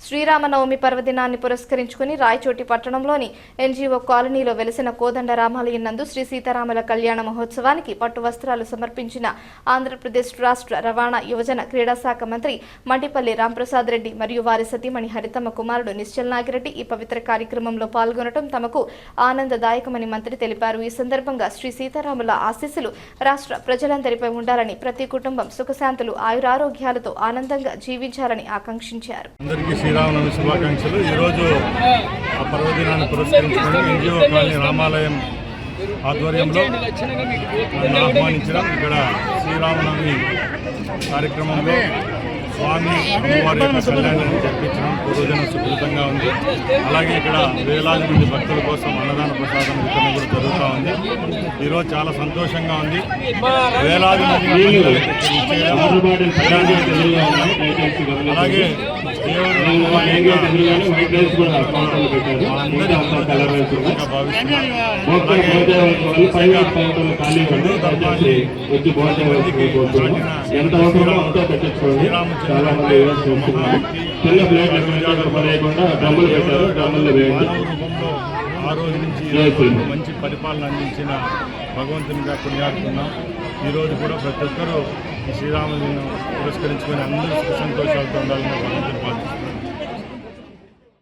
శ్రీరామనవమి పర్వదినాన్ని పురస్కరించుకుని రాయచోటి పట్టణంలోని ఎన్జీఓ కాలనీలో వెలిసిన కోదండ రామాలయం నందు శ్రీ సీతారాముల కళ్యాణ మహోత్సవానికి పట్టు వస్త్రాలు సమర్పించిన ఆంధ్రప్రదేశ్ రాష్ట్ర రవాణా యువజన క్రీడా శాఖ మంత్రి మండిపల్లి రాంప్రసాద్ రెడ్డి మరియు వారి సతీమణి హరితమ్మ కుమారుడు నిశ్చల్ నాగిరెడ్డి ఈ పవిత్ర కార్యక్రమంలో పాల్గొనడం తమకు ఆనందదాయకమని మంత్రి తెలిపారు. ఈ సందర్భంగా శ్రీ సీతారాముల ఆశీస్సులు రాష్ట్ర ప్రజలందరిపై ఉండాలని, ప్రతి కుటుంబం సుఖశాంతులు ఆయురారోగ్యాలతో ఆనందంగా జీవించాలని ఆకాంక్షించారు. శ్రీరామనవమి శుభాకాంక్షలు. ఈరోజు ఆ పర్వదినాన్ని పురస్కరించుకొని ఎన్జీఓ కాలనీ రామాలయం ఆధ్వర్యంలో నన్ను ఆహ్వానించడం, ఇక్కడ శ్రీరామనవమి కార్యక్రమంలో స్వామి అమ్మవారి యొక్క కళ్యాణాన్ని జరిపించడం పూర్వజన సుకృతంగా ఉంది. అలాగే ఇక్కడ వేలాది మంది భక్తుల కోసం అన్నదాన ప్రసాదం వితరణ కూడా జరుగుతూ ఉంది. ఈరోజు చాలా సంతోషంగా ఉంది. వేలాది మంది అలాగే చిన్న ప్లేట్ పడేయకుండా డ్రమ్ములు పెట్టారు. డ్రమ్ముల్లో వేయండి. ఆ రోజు నుంచి మంచి పరిపాలన అందించిన భగవంతునిగా కొనియాడుతున్నాం. ఈరోజు కూడా ప్రతి ఒక్కరూ ఈ శ్రీరాముని పురస్కరించుకొని అందరూ సుఖ సంతోషాలతో ఉండాలని భగవంతుని ప్రార్థిస్తున్నాం.